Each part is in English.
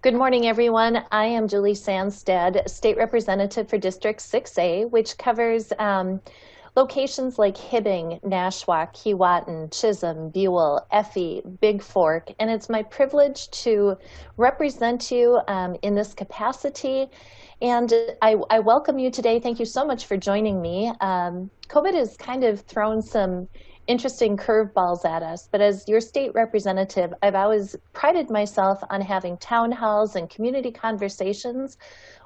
Good morning, everyone. I am Julie Sandstede, State Representative for District 6A, which covers locations like Hibbing, Nashwauk, Keewatin, Chisholm, Buell, Effie, Big Fork, and it's my privilege to represent you in this capacity. And I welcome you today. Thank you so much for joining me. COVID has kind of thrown some interesting curveballs at us, but as your state representative, I've always prided myself on having town halls and community conversations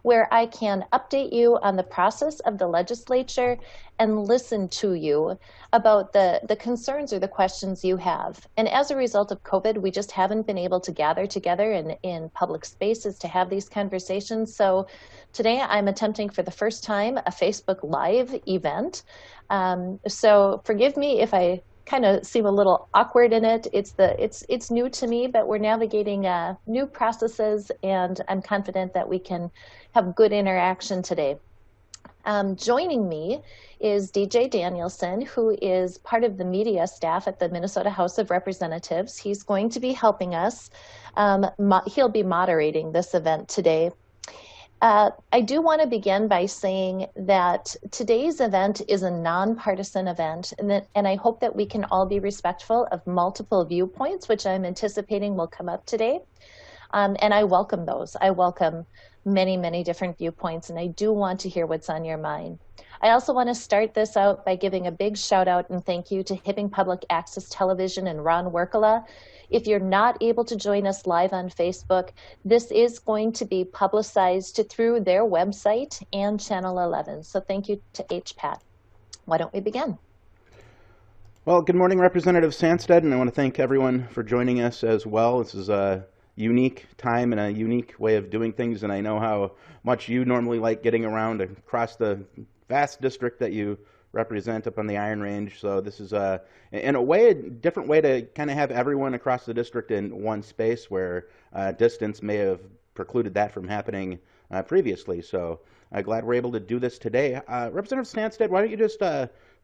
where I can update you on the process of the legislature and listen to you about the concerns or the questions you have. And as a result of COVID, we just haven't been able to gather together in public spaces to have these conversations. So today I'm attempting for the first time a Facebook Live event. So forgive me if I kind of seem a little awkward in it. It's new to me, but we're navigating new processes, and I'm confident that we can have good interaction today. Joining me is DJ Danielson, who is part of the media staff at the Minnesota House of Representatives. He's going to be helping us. He'll be moderating this event today. I do want to begin by saying that today's event is a nonpartisan event, and I hope that we can all be respectful of multiple viewpoints, which I'm anticipating will come up today. And I welcome those. I welcome many, many different viewpoints, and I do want to hear what's on your mind. I also want to start this out by giving a big shout out and thank you to Hibbing Public Access Television and Ron Werkala. If you're not able to join us live on Facebook, this is going to be publicized through their website and Channel 11. So thank you to HPAT. Why don't we begin? Well, good morning, Representative Sandstede, and I want to thank everyone for joining us as well. This is a unique time and a unique way of doing things, and I know how much you normally like getting around across the vast district that you represent up on the Iron Range. So this is in a way, a different way to kind of have everyone across the district in one space where distance may have precluded that from happening previously. So glad we're able to do this today. Representative Sandstede, why don't you just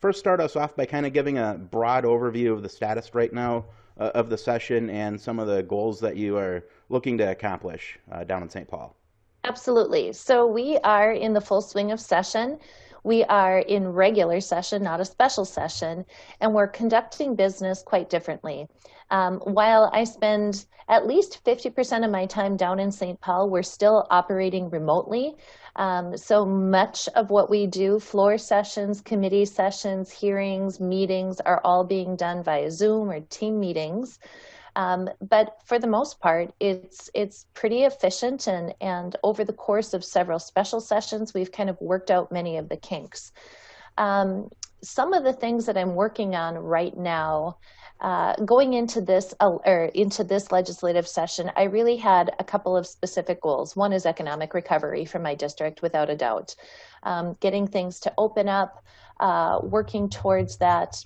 first start us off by kind of giving a broad overview of the status right now of the session and some of the goals that you are looking to accomplish down in St. Paul. Absolutely. So we are in the full swing of session. We are in regular session, not a special session, and we're conducting business quite differently. While I spend at least 50% of my time down in St. Paul, we're still operating remotely. So much of what we do, floor sessions, committee sessions, hearings, meetings, are all being done via Zoom or team meetings. But for the most part, it's pretty efficient, and over the course of several special sessions, we've kind of worked out many of the kinks. Some of the things that I'm working on right now, going into this legislative session, I really had a couple of specific goals. One is economic recovery for my district, without a doubt. Getting things to open up, working towards that.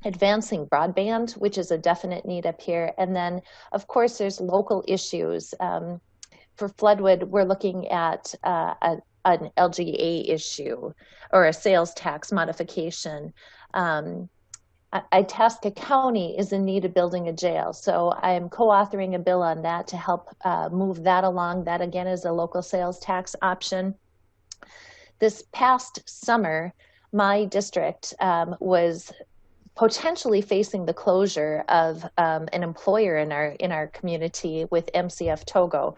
Advancing broadband, which is a definite need up here. And then, of course, there's local issues. For Floodwood, we're looking at an LGA issue or a sales tax modification. Itasca County is in need of building a jail. So I am co-authoring a bill on that to help move that along. That, again, is a local sales tax option. This past summer, my district was potentially facing the closure of an employer in our community with MCF Togo.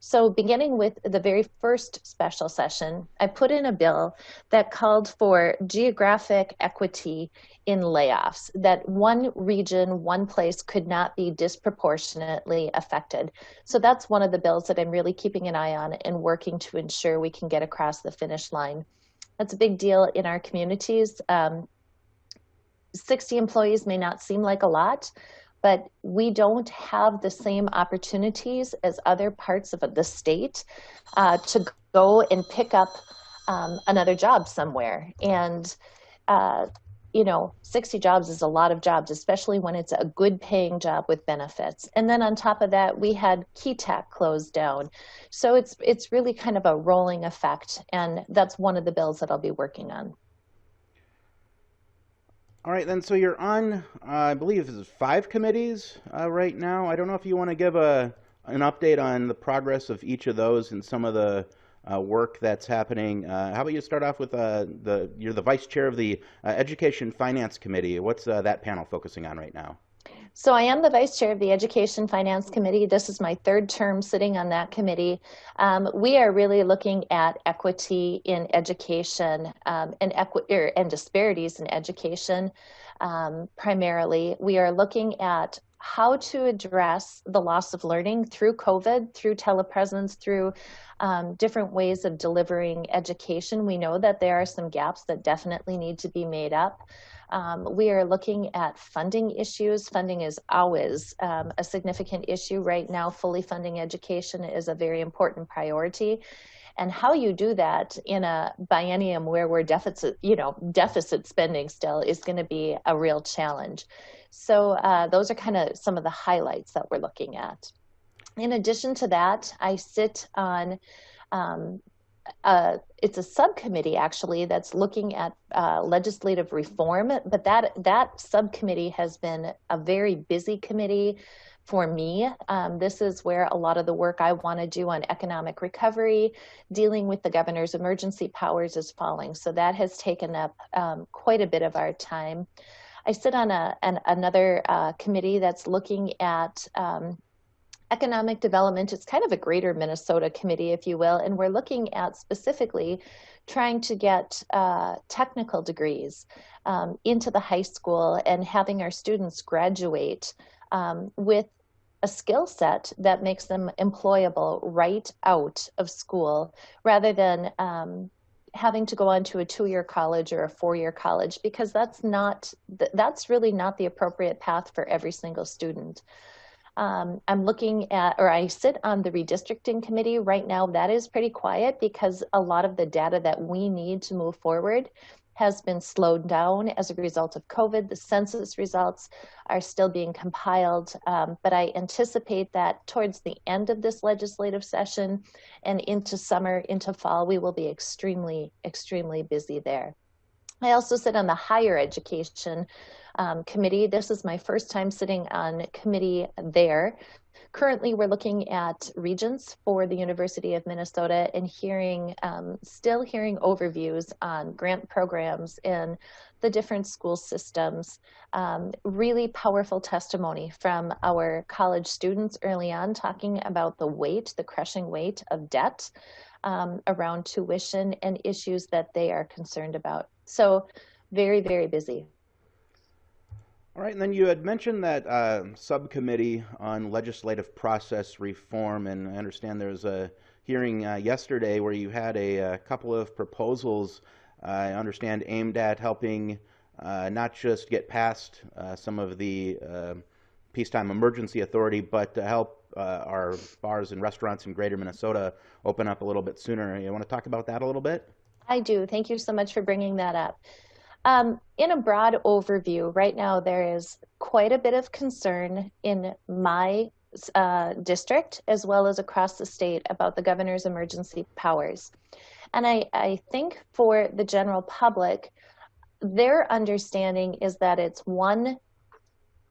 So beginning with the very first special session, I put in a bill that called for geographic equity in layoffs, that one region, one place could not be disproportionately affected. So that's one of the bills that I'm really keeping an eye on and working to ensure we can get across the finish line. That's a big deal in our communities. 60 employees may not seem like a lot, but we don't have the same opportunities as other parts of the state to go and pick up another job somewhere. And, 60 jobs is a lot of jobs, especially when it's a good paying job with benefits. And then on top of that, we had KeyTech closed down. So it's really kind of a rolling effect. And that's one of the bills that I'll be working on. All right, then, so you're on, I believe, 5 committees right now. I don't know if you want to give a an update on the progress of each of those and some of the work that's happening. How about you start off with you're the vice chair of the Education Finance Committee. What's that panel focusing on right now? So I am the vice chair of the Education Finance Committee. This is my third term sitting on that committee. We are really looking at equity in education and disparities in education. Primarily, we are looking at how to address the loss of learning through COVID, through telepresence, through different ways of delivering education. We know that there are some gaps that definitely need to be made up. We are looking at funding issues. Funding is always a significant issue right now. Fully funding education is a very important priority. And how you do that in a biennium where we're deficit spending still is going to be a real challenge. So those are kind of some of the highlights that we're looking at. In addition to that, I sit on it's a subcommittee actually that's looking at legislative reform, but that subcommittee has been a very busy committee for me. This is where a lot of the work I want to do on economic recovery, dealing with the governor's emergency powers is falling. So that has taken up quite a bit of our time. I sit on another committee that's looking at economic development. It's kind of a greater Minnesota committee, if you will, and we're looking at specifically trying to get technical degrees into the high school and having our students graduate with a skill set that makes them employable right out of school rather than having to go on to a 2-year college or a 4-year college, because that's really not the appropriate path for every single student. I'm looking at, or I sit on the redistricting committee right now. That is pretty quiet because a lot of the data that we need to move forward has been slowed down as a result of COVID. The census results are still being compiled, but I anticipate that towards the end of this legislative session and into summer, into fall, we will be extremely, extremely busy there. I also sit on the higher education committee. This is my first time sitting on committee there. Currently, we're looking at regents for the University of Minnesota and still hearing overviews on grant programs in the different school systems. Really powerful testimony from our college students early on, talking about the crushing weight of debt around tuition and issues that they are concerned about. So very, very busy. All right, and then you had mentioned that subcommittee on legislative process reform, and I understand there was a hearing yesterday where you had a couple of proposals, I understand, aimed at helping not just get past some of the peacetime emergency authority, but to help our bars and restaurants in greater Minnesota open up a little bit sooner. You want to talk about that a little bit? I do. Thank you so much for bringing that up. In a broad overview, right now there is quite a bit of concern in my district as well as across the state about the governor's emergency powers. And I think for the general public, their understanding is that it's one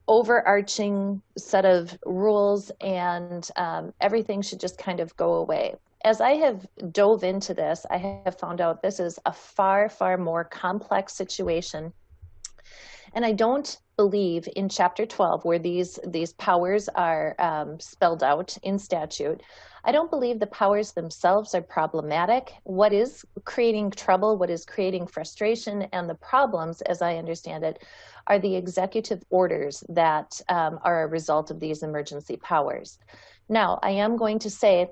overarching set of rules and everything should just kind of go away. As I have dove into this, I have found out this is a far, far more complex situation. And I don't believe in Chapter 12, where these powers are spelled out in statute, I don't believe the powers themselves are problematic. What is creating trouble, what is creating frustration, and the problems, as I understand it, are the executive orders that are a result of these emergency powers. Now, I am going to say,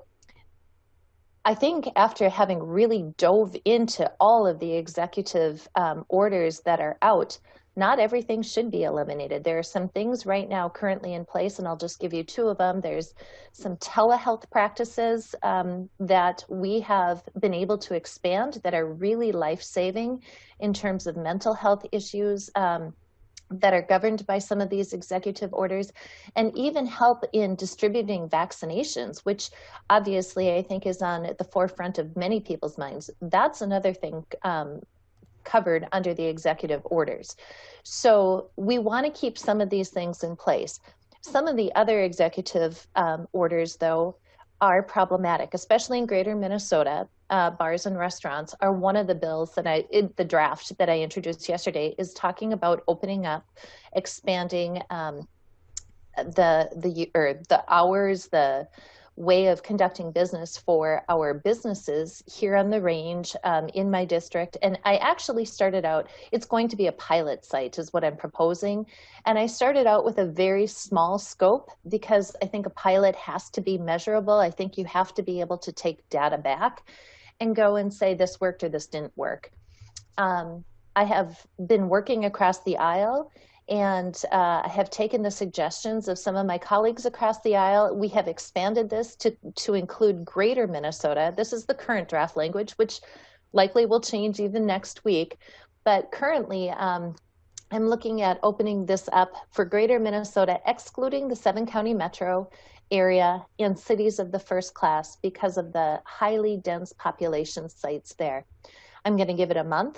I think after having really dove into all of the executive orders that are out, not everything should be eliminated. There are some things right now currently in place, and I'll just give you 2 of them. There's some telehealth practices that we have been able to expand that are really life-saving in terms of mental health issues that are governed by some of these executive orders, and even help in distributing vaccinations, which obviously I think is on the forefront of many people's minds. That's another thing covered under the executive orders. So we want to keep some of these things in place. Some of the other executive orders, though, are problematic, especially in greater Minnesota. Bars and restaurants are one of the bills that the draft that I introduced yesterday is talking about opening up, expanding the hours, the way of conducting business for our businesses here on the range in my district. And I actually started out, it's going to be a pilot site is what I'm proposing. And I started out with a very small scope because I think a pilot has to be measurable. I think you have to be able to take data back and go and say this worked or this didn't work. I have been working across the aisle, and I have taken the suggestions of some of my colleagues across the aisle. We have expanded this to include greater Minnesota. This is the current draft language, which likely will change even next week. But currently, I'm looking at opening this up for greater Minnesota, excluding the 7-county metro area and cities of the first class because of the highly dense population sites there. I'm going to give it a month.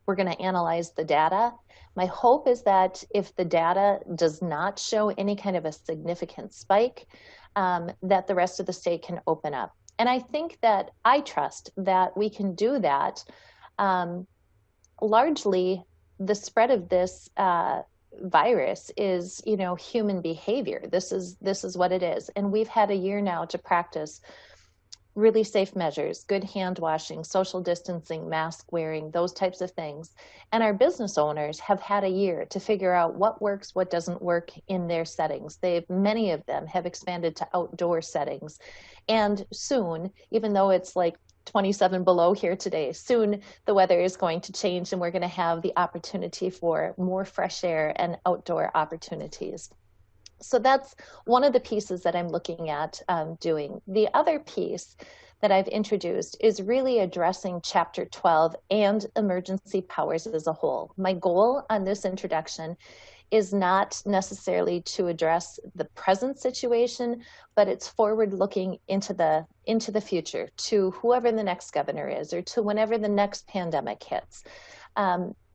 We're going to analyze the data. My hope is that if the data does not show any kind of a significant spike, that the rest of the state can open up. And I think that I trust that we can do that. Largely, the spread of this virus is, human behavior. This is what it is. And we've had a year now to practice really safe measures, good hand washing, social distancing, mask wearing, those types of things. And our business owners have had a year to figure out what works, what doesn't work in their settings. Many of them have expanded to outdoor settings. And soon, even though it's like 27 below here today, soon the weather is going to change and we're going to have the opportunity for more fresh air and outdoor opportunities. So that's one of the pieces that I'm looking at doing. The other piece that I've introduced is really addressing Chapter 12 and emergency powers as a whole. My goal on this introduction is not necessarily to address the present situation, but it's forward looking into the future, to whoever the next governor is or to whenever the next pandemic hits.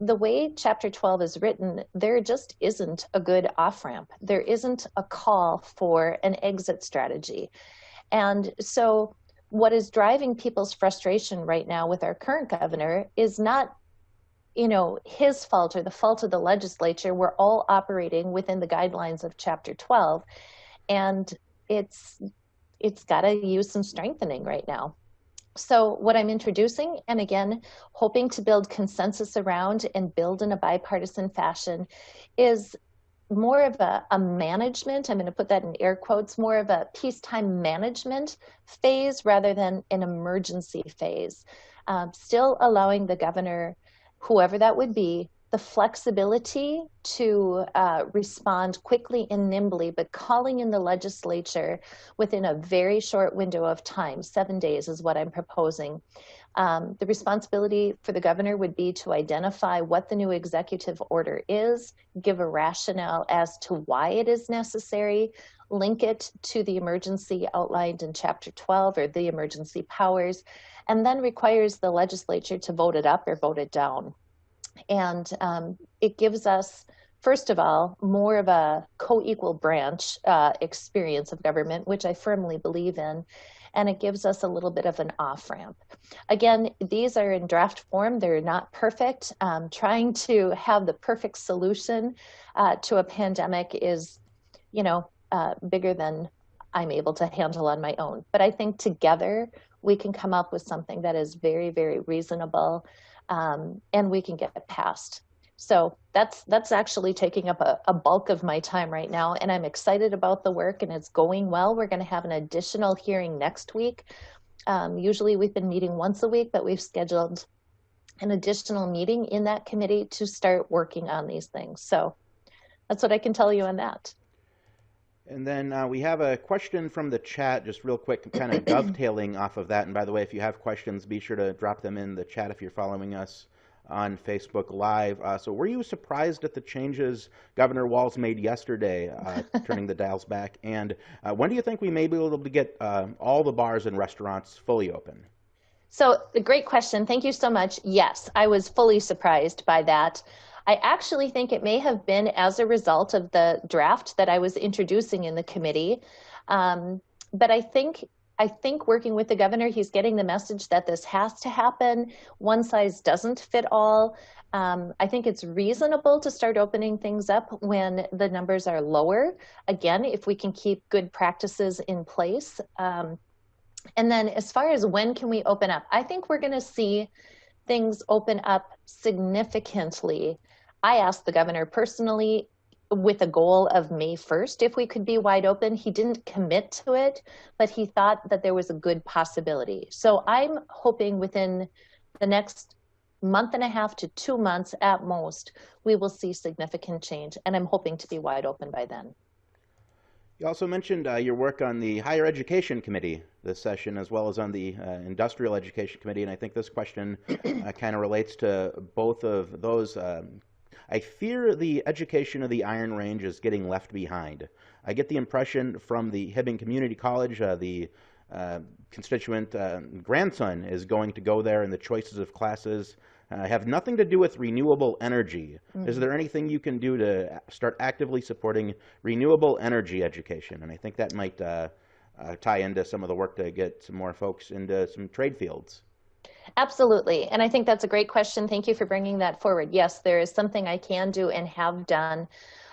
The way Chapter 12 is written, there just isn't a good off-ramp. There isn't a call for an exit strategy. And so what is driving people's frustration right now with our current governor is not, his fault or the fault of the legislature. We're all operating within the guidelines of Chapter 12. And it's got to use some strengthening right now. So what I'm introducing, and again, hoping to build consensus around and build in a bipartisan fashion, is more of a management, I'm going to put that in air quotes, more of a peacetime management phase rather than an emergency phase. Still allowing the governor, whoever that would be, the flexibility to respond quickly and nimbly, but calling in the legislature within a very short window of time, 7 days is what I'm proposing. The responsibility for the governor would be to identify what the new executive order is, give a rationale as to why it is necessary, link it to the emergency outlined in Chapter 12 or the emergency powers, and then requires the legislature to vote it up or vote it down. And it gives us, first of all, more of a co-equal branch experience of government, which I firmly believe in. And it gives us a little bit of an off-ramp. Again, these are in draft form. They're not perfect. Trying to have the perfect solution to a pandemic is, bigger than I'm able to handle on my own. But I think together we can come up with something that is very, very reasonable. And we can get it passed. So that's actually taking up a bulk of my time right now, and I'm excited about the work, and it's going well. We're going to have an additional hearing next week. Usually we've been meeting once a week, but we've scheduled an additional meeting in that committee to start working on these things. So that's what I can tell you on that. And then we have a question from the chat, just real quick, kind of dovetailing off of that. And by the way, if you have questions, be sure to drop them in the chat if you're following us on Facebook Live. So were you surprised at the changes Governor Walz made yesterday, turning the dials back? And when do you think we may be able to get all the bars and restaurants fully open? So a great question. Thank you so much. Yes, I was fully surprised by that. I actually think it may have been as a result of the draft that I was introducing in the committee. Um, but I think working with the governor, he's getting the message that this has to happen. One size doesn't fit all. I think it's reasonable to start opening things up when the numbers are lower. Again, if we can keep good practices in place. And then as far as when can we open up, I think we're going to see things open up significantly. I asked the governor personally with a goal of May 1st if we could be wide open. He didn't commit to it, but he thought that there was a good possibility. So I'm hoping within the next month and a half to 2 months at most, we will see significant change. And I'm hoping to be wide open by then. You also mentioned your work on the Higher Education Committee this session, as well as on the Industrial Education Committee, and I think this question kind of relates to both of those. I fear the education of the Iron Range is getting left behind. I get the impression from the Hibbing Community College, the constituent grandson is going to go there, and the choices of classes have nothing to do with renewable energy. Is there anything you can do to start actively supporting renewable energy education? And I think that might tie into some of the work to get some more folks into some trade fields. Absolutely. And I think that's a great question. Thank you for bringing that forward. Yes, there is something I can do and have done.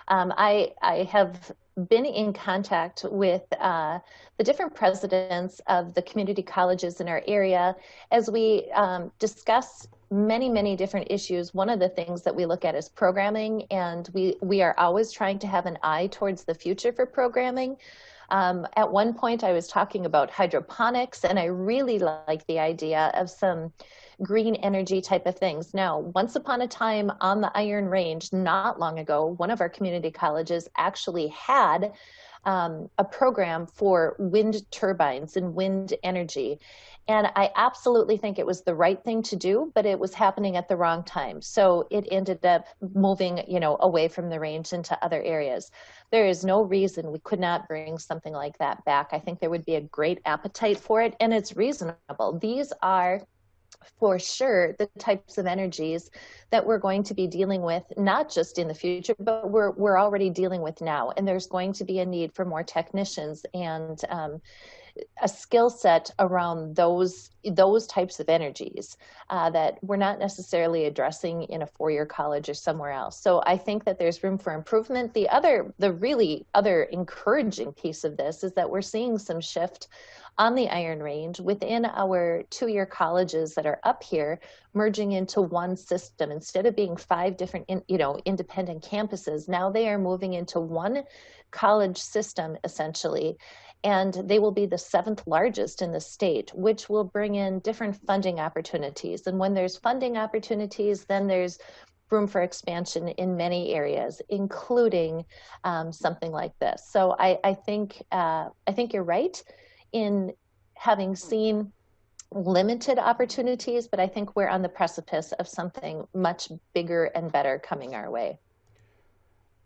I have been in contact with the different presidents of the community colleges in our area as we discuss many different issues. One of the things that we look at is programming, and we are always trying to have an eye towards the future for programming. At one point, I was talking about hydroponics, and I really like the idea of some green energy type of things. Now, once upon a time on the Iron Range, not long ago, one of our community colleges actually had a program for wind turbines and wind energy. And I absolutely think it was the right thing to do, but it was happening at the wrong time. So it ended up moving, away from the range into other areas. There is no reason we could not bring something like that back. I think there would be a great appetite for it, and it's reasonable. These are for sure the types of energies that we're going to be dealing with, not just in the future, but we're already dealing with now. And there's going to be a need for more technicians and a skill set around those types of energies that we're not necessarily addressing in a four-year college or somewhere else. So I think that there's room for improvement. The really other encouraging piece of this is that we're seeing some shift on the Iron Range within our two-year colleges that are up here, merging into one system. Instead of being 5 different independent campuses, now they are moving into one college system essentially. And they will be the 7th largest in the state, which will bring in different funding opportunities. And when there's funding opportunities, then there's room for expansion in many areas, including something like this. So I think you're right in having seen limited opportunities, but I think we're on the precipice of something much bigger and better coming our way.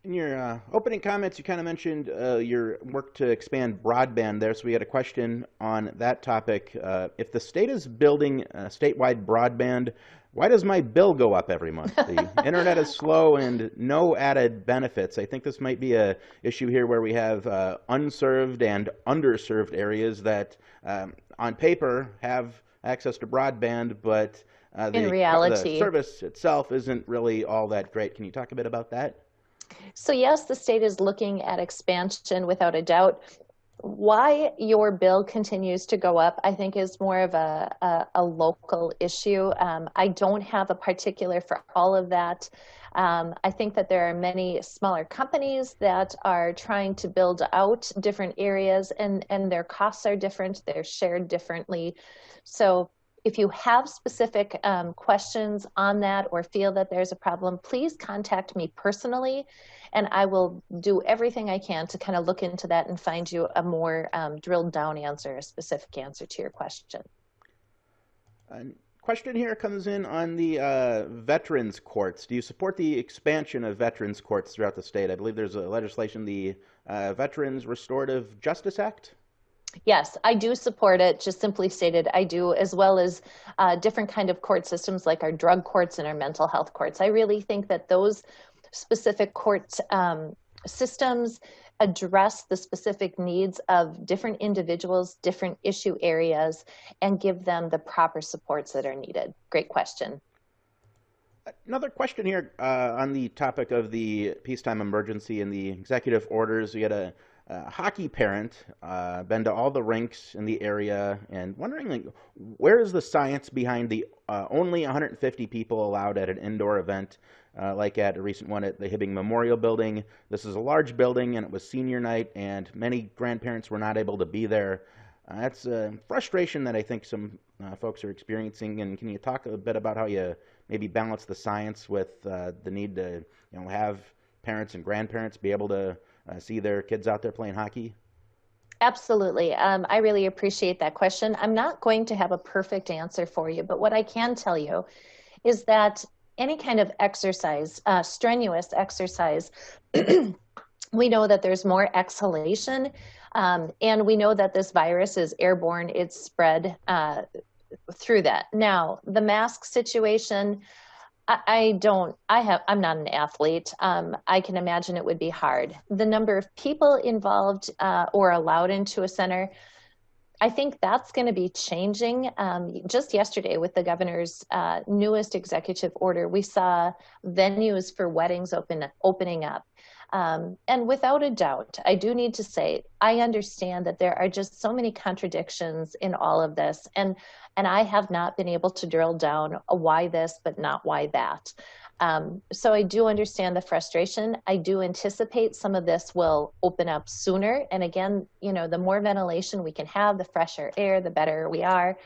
In your opening comments, you kind of mentioned your work to expand broadband there, so we had a question on that topic. If the state is building statewide broadband, why does my bill go up every month? The internet is slow and no added benefits. I think this might be an issue here where we have unserved and underserved areas that on paper have access to broadband, but in reality, the service itself isn't really all that great. Can you talk a bit about that? So yes, the state is looking at expansion without a doubt. Why your bill continues to go up, I think, is more of a local issue. I don't have a particular for all of that. I think that there are many smaller companies that are trying to build out different areas, and their costs are different. They're shared differently. So if you have specific questions on that or feel that there's a problem, please contact me personally, and I will do everything I can to kind of look into that and find you a more drilled down answer, a specific answer to your question. Question here comes in on the veterans courts. Do you support the expansion of veterans courts throughout the state? I believe there's a legislation, the Veterans Restorative Justice Act. Yes, I do support it. Just simply stated, I do, as well as different kind of court systems like our drug courts and our mental health courts. I really think that those specific court systems address the specific needs of different individuals, different issue areas, and give them the proper supports that are needed. Great question. Another question here on the topic of the peacetime emergency and the executive orders. We had a hockey parent, been to all the rinks in the area, and wondering, like, where is the science behind the only 150 people allowed at an indoor event, like at a recent one at the Hibbing Memorial Building? This is a large building, and it was senior night, and many grandparents were not able to be there. That's a frustration that I think some folks are experiencing. And can you talk a bit about how you maybe balance the science with the need to, have parents and grandparents be able to see their kids out there playing hockey? Absolutely. I really appreciate that question. I'm not going to have a perfect answer for you, but what I can tell you is that any kind of exercise, strenuous exercise, we know that there's more exhalation, and we know that this virus is airborne. It's spread through that. Now, the mask situation, I'm not an athlete. I can imagine it would be hard. The number of people involved or allowed into a center, I think that's going to be changing. Just yesterday with the governor's newest executive order, we saw venues for weddings opening up. And without a doubt, I do need to say, I understand that there are just so many contradictions in all of this. And I have not been able to drill down why this, but not why that. So I do understand the frustration. I do anticipate some of this will open up sooner. And again, the more ventilation we can have, the fresher air, the better we are.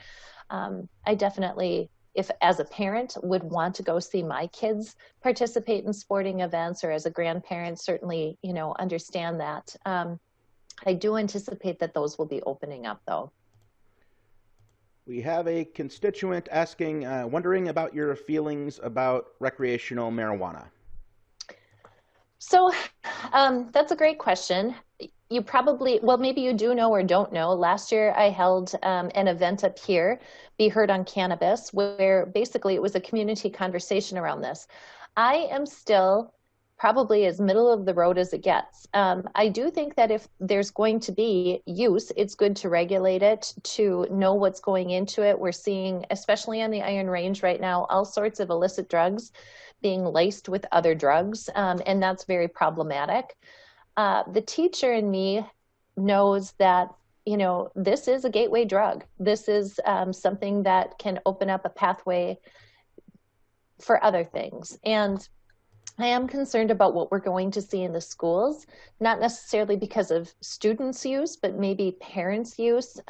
I definitely, if as a parent would want to go see my kids participate in sporting events, or as a grandparent, certainly, understand that. I do anticipate that those will be opening up though. We have a constituent asking, wondering about your feelings about recreational marijuana. So that's a great question. You probably, well, maybe you do know or don't know. Last year I held an event up here, Be Heard on Cannabis, where basically it was a community conversation around this. I am still probably as middle of the road as it gets. I do think that if there's going to be use, it's good to regulate it, to know what's going into it. We're seeing, especially on the Iron Range right now, all sorts of illicit drugs being laced with other drugs, and that's very problematic. The teacher in me knows that, this is a gateway drug. This is something that can open up a pathway for other things. And I am concerned about what we're going to see in the schools, not necessarily because of students' use, but maybe parents' use.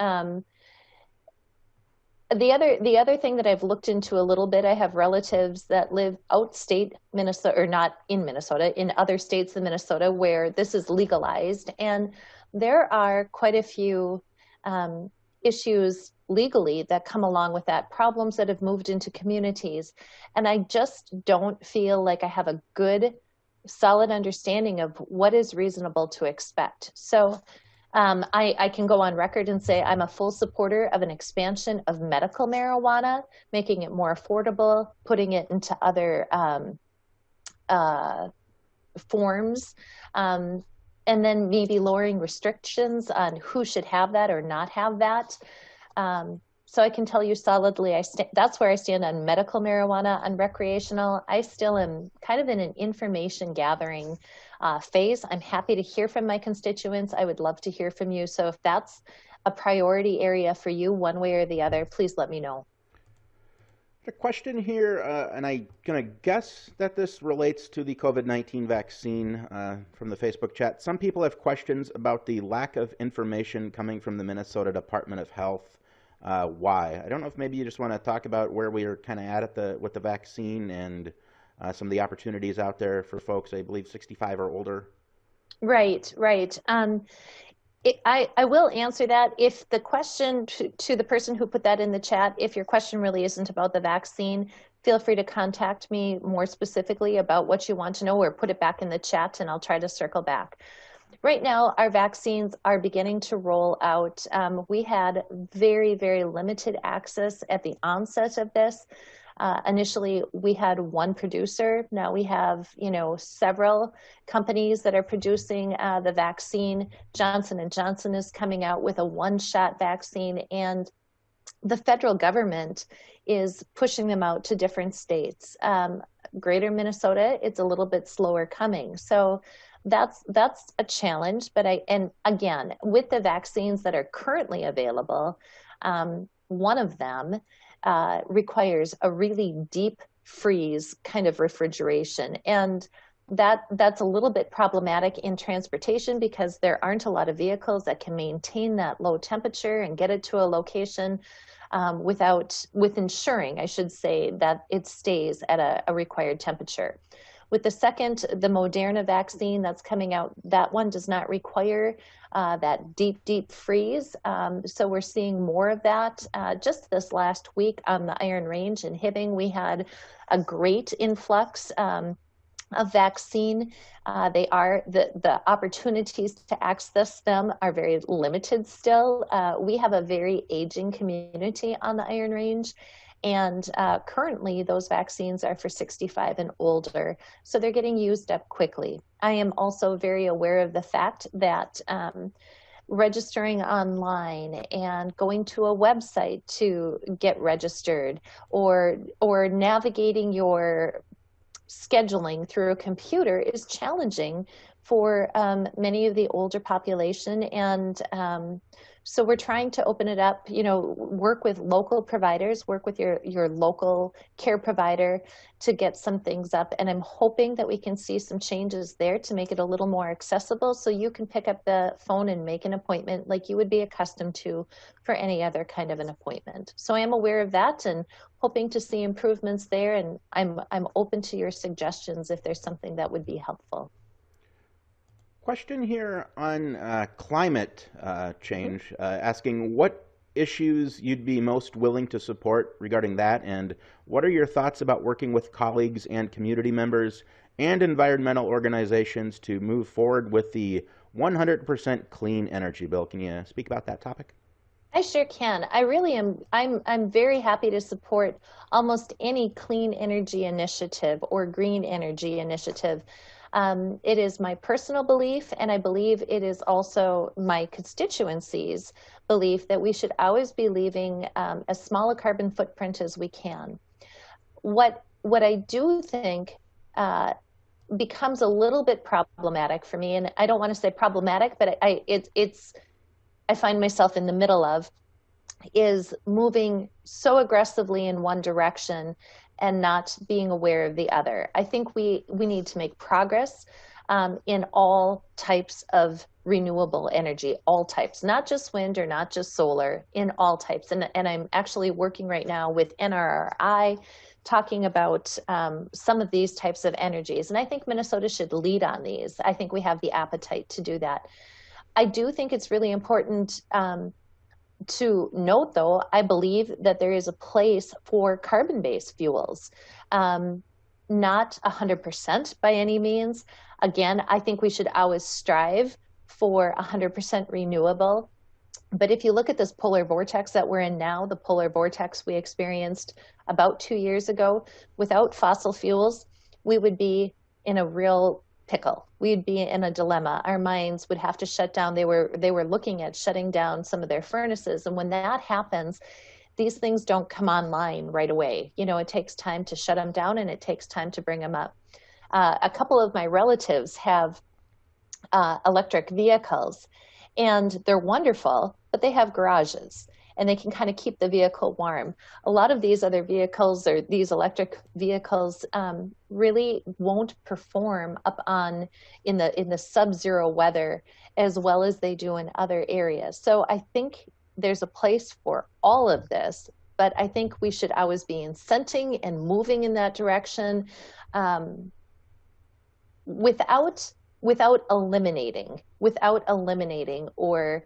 The other thing that I've looked into a little bit, I have relatives that live outstate Minnesota, or not in Minnesota, in other states than Minnesota, where this is legalized. And there are quite a few issues legally that come along with that, problems that have moved into communities. And I just don't feel like I have a good, solid understanding of what is reasonable to expect. So I can go on record and say I'm a full supporter of an expansion of medical marijuana, making it more affordable, putting it into other forms, and then maybe lowering restrictions on who should have that or not have that. So I can tell you solidly, that's where I stand on medical marijuana. On recreational, I still am kind of in an information gathering phase. I'm happy to hear from my constituents. I would love to hear from you. So if that's a priority area for you, one way or the other, please let me know. A question here, and I'm going to guess that this relates to the COVID-19 vaccine from the Facebook chat. Some people have questions about the lack of information coming from the Minnesota Department of Health. Why? I don't know if maybe you just want to talk about where we are kind of at with the vaccine and some of the opportunities out there for folks, I believe 65 or older. Right. I will answer that. If the question to the person who put that in the chat, if your question really isn't about the vaccine, feel free to contact me more specifically about what you want to know, or put it back in the chat and I'll try to circle back. Right now, our vaccines are beginning to roll out. We had very, very limited access at the onset of this. Initially, we had one producer. Now we have, several companies that are producing the vaccine. Johnson & Johnson is coming out with a one-shot vaccine, and the federal government is pushing them out to different states. Greater Minnesota, it's a little bit slower coming. So that's a challenge. And again, with the vaccines that are currently available, one of them requires a really deep freeze kind of refrigeration. And that's a little bit problematic in transportation because there aren't a lot of vehicles that can maintain that low temperature and get it to a location with ensuring, I should say, that it stays at a required temperature. With the Moderna vaccine that's coming out, that one does not require that deep freeze. So we're seeing more of that. Just this last week on the Iron Range in Hibbing, we had a great influx of vaccine. The opportunities to access them are very limited still. We have a very aging community on the Iron Range, and currently those vaccines are for 65 and older, so they're getting used up quickly. I am also very aware of the fact that registering online and going to a website to get registered or navigating your scheduling through a computer is challenging for many of the older population. And so we're trying to open it up, work with local providers, work with your local care provider to get some things up. And I'm hoping that we can see some changes there to make it a little more accessible so you can pick up the phone and make an appointment like you would be accustomed to for any other kind of an appointment. So I am aware of that and hoping to see improvements there. And I'm open to your suggestions if there's something that would be helpful. Question here on climate change, asking what issues you'd be most willing to support regarding that, and what are your thoughts about working with colleagues and community members and environmental organizations to move forward with the 100% clean energy bill? Can you speak about that topic? I sure can. I really am. I'm very happy to support almost any clean energy initiative or green energy initiative. It is my personal belief, and I believe it is also my constituency's belief that we should always be leaving as small a carbon footprint as we can. What I do think becomes a little bit problematic for me, and I don't want to say problematic, but I find myself in the middle of, is moving so aggressively in one direction and not being aware of the other. I think we need to make progress in all types of renewable energy, all types, not just wind or not just solar, in all types. And I'm actually working right now with NRRI talking about some of these types of energies. And I think Minnesota should lead on these. I think we have the appetite to do that. I do think it's really important to note, though, I believe that there is a place for carbon-based fuels. Not 100% by any means. Again, I think we should always strive for 100% renewable. But if you look at this polar vortex that we're in now, the polar vortex we experienced about 2 years ago, without fossil fuels, we would be in a real pickle. We'd be in a dilemma. Our mines would have to shut down. They were looking at shutting down some of their furnaces. And when that happens, these things don't come online right away. It takes time to shut them down and it takes time to bring them up. A couple of my relatives have electric vehicles and they're wonderful, but they have garages and they can kind of keep the vehicle warm. A lot of these other vehicles or these electric vehicles really won't perform up on in the sub-zero weather as well as they do in other areas. So I think there's a place for all of this, but I think we should always be incenting and moving in that direction without eliminating or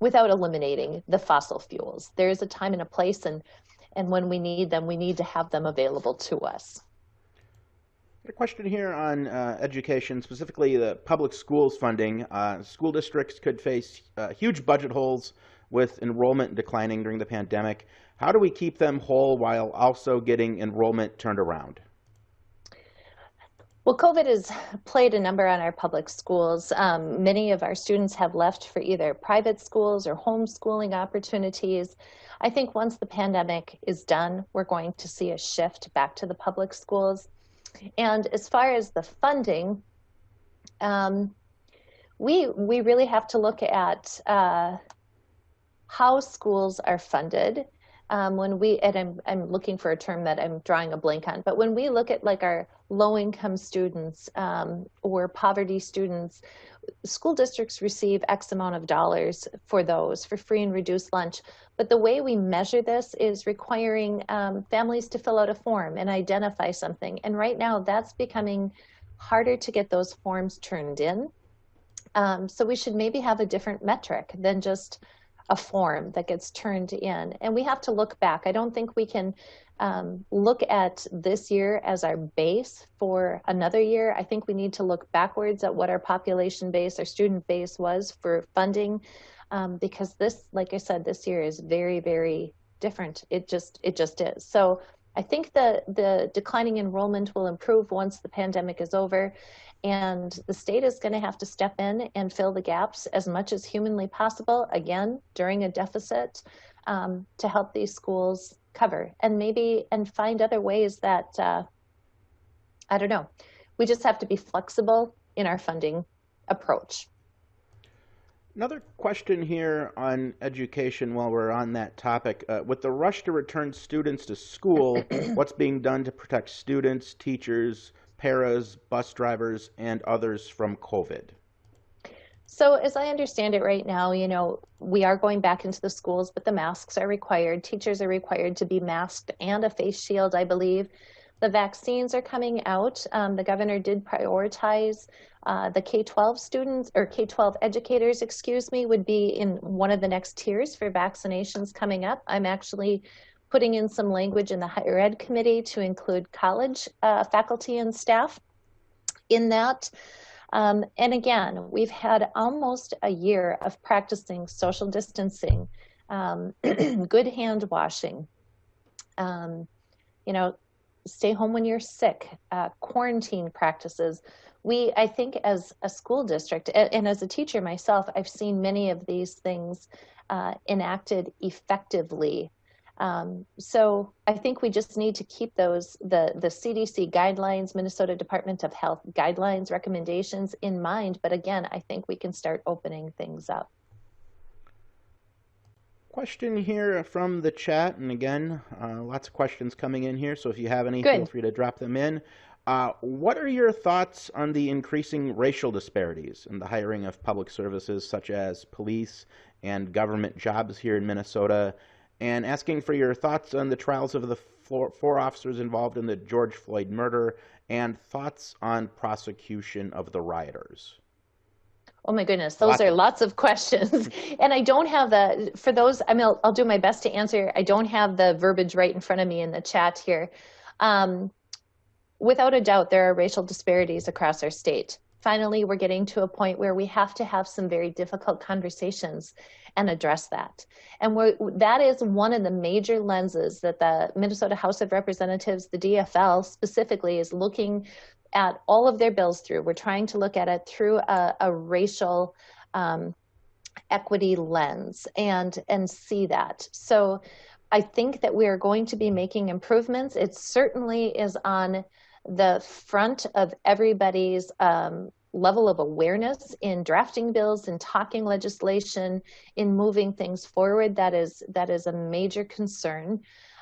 without eliminating the fossil fuels. There is a time and a place, and when we need them, we need to have them available to us. A question here on education, specifically the public schools funding. School districts could face huge budget holes with enrollment declining during the pandemic. How do we keep them whole while also getting enrollment turned around? Well, COVID has played a number on our public schools. Many of our students have left for either private schools or homeschooling opportunities. I think once the pandemic is done, we're going to see a shift back to the public schools. And as far as the funding, um, we really have to look at how schools are funded. I'm looking for a term that I'm drawing a blank on, but when we look at like our low-income students or poverty students, school districts receive X amount of dollars for those, for free and reduced lunch. But the way we measure this is requiring families to fill out a form and identify something. And right now that's becoming harder to get those forms turned in. So we should maybe have a different metric than just a form that gets turned in. And we have to look back. I don't think we can look at this year as our base for another year. I think we need to look backwards at what our population base, our student base was for funding, because this, like I said, this year is very, very different. It just is. So I think the declining enrollment will improve once the pandemic is over. And the state is going to have to step in and fill the gaps as much as humanly possible, again, during a deficit, to help these schools cover and find other ways that, I don't know, we just have to be flexible in our funding approach. Another question here on education while we're on that topic. With the rush to return students to school, what's being done to protect students, teachers, paras, bus drivers, and others from COVID? So as I understand it right now, we are going back into the schools, but the masks are required. Teachers are required to be masked and a face shield, I believe. The vaccines are coming out. The governor did prioritize the K-12 students, or K-12 educators, would be in one of the next tiers for vaccinations coming up. I'm actually putting in some language in the higher ed committee to include college faculty and staff in that. And again, we've had almost a year of practicing social distancing, good hand washing, stay home when you're sick, quarantine practices. I think as a school district and as a teacher myself, I've seen many of these things enacted effectively. So I think we just need to keep the CDC guidelines, Minnesota Department of Health guidelines, recommendations in mind. But again, I think we can start opening things up. Question here from the chat, and again, lots of questions coming in here, so if you have any, Good. Feel free to drop them in. What are your thoughts on the increasing racial disparities in the hiring of public services such as police and government jobs here in Minnesota? And asking for your thoughts on the trials of the four officers involved in the George Floyd murder and thoughts on prosecution of the rioters. Oh my goodness, those are lots of questions. And I don't have for those, I'll do my best to answer. I don't have the verbiage right in front of me in the chat here. Without a doubt, there are racial disparities across our state. Finally, we're getting to a point where we have to have some very difficult conversations and address that. And that is one of the major lenses that the Minnesota House of Representatives, the DFL specifically, is looking at all of their bills through. We're trying to look at it through a racial equity lens and see that. So I think that we are going to be making improvements. It certainly is on the front of everybody's level of awareness in drafting bills and talking legislation, in moving things forward. That is a major concern,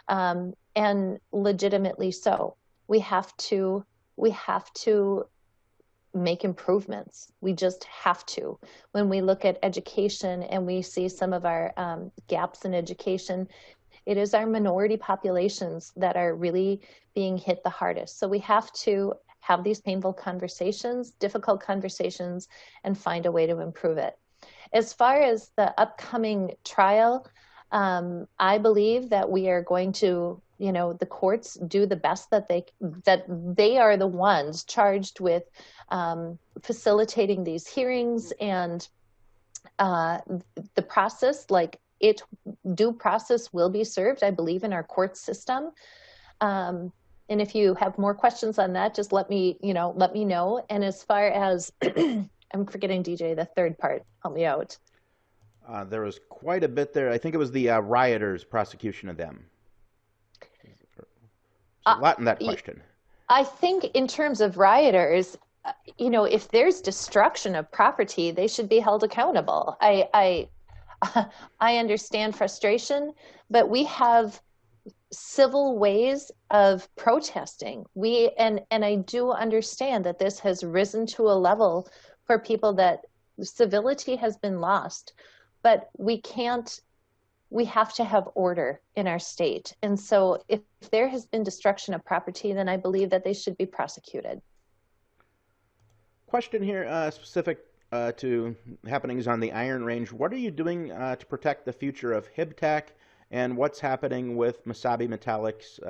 and legitimately so. We have to make improvements. We just have to. When we look at education and we see some of our gaps in education, it is our minority populations that are really being hit the hardest. So we have to have these painful conversations, difficult conversations, and find a way to improve it. As far as the upcoming trial, I believe that we are going to the courts do the best that they are the ones charged with facilitating these hearings, and the process, due process will be served, I believe, in our court system. And if you have more questions on that, just let me know. And as far as, I'm forgetting, DJ, the third part, help me out. There was quite a bit there. I think it was the Rioters Prosecution of them. A lot in that question. I think in terms of rioters, if there's destruction of property, they should be held accountable. I understand frustration, but we have civil ways of protesting. And I do understand that this has risen to a level for people that civility has been lost, but we have to have order in our state. And so if there has been destruction of property, then I believe that they should be prosecuted. Question here specific to happenings on the Iron Range. What are you doing to protect the future of HIBTAC, and what's happening with Mesabi Metallics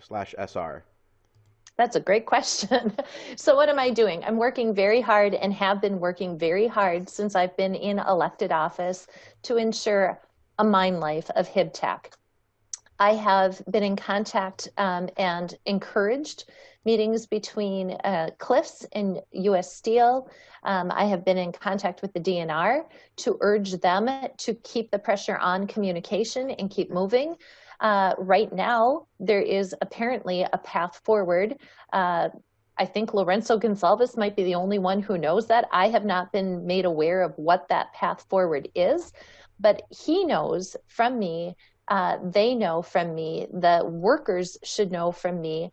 /SR? That's a great question. So what am I doing? I'm working very hard and have been working very hard since I've been in elected office to ensure a mine life of HIBTAC. I have been in contact and encouraged meetings between Cliffs and U.S. Steel. I have been in contact with the DNR to urge them to keep the pressure on communication and keep moving. Right now, there is apparently a path forward. I think Lorenzo Gonsalves might be the only one who knows that. I have not been made aware of what that path forward is, but he knows from me. They know from me, the workers should know from me,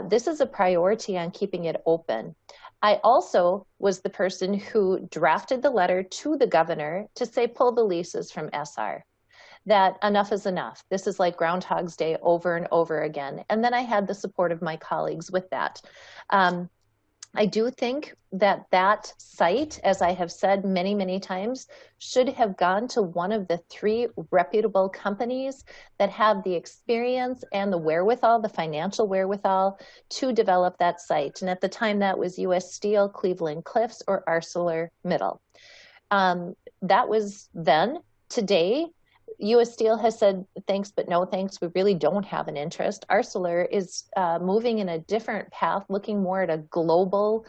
this is a priority on keeping it open. I also was the person who drafted the letter to the governor to say, pull the leases from SR, that enough is enough. This is like Groundhog's Day over and over again. And then I had the support of my colleagues with that. I do think that that site, as I have said many, many times, should have gone to one of the 3 reputable companies that have the experience and the wherewithal, the financial wherewithal, to develop that site. And at the time, that was U.S. Steel, Cleveland Cliffs, or ArcelorMittal. That was then. Today, U.S. Steel has said, thanks, but no thanks. We really don't have an interest. Arcelor is moving in a different path, looking more at a global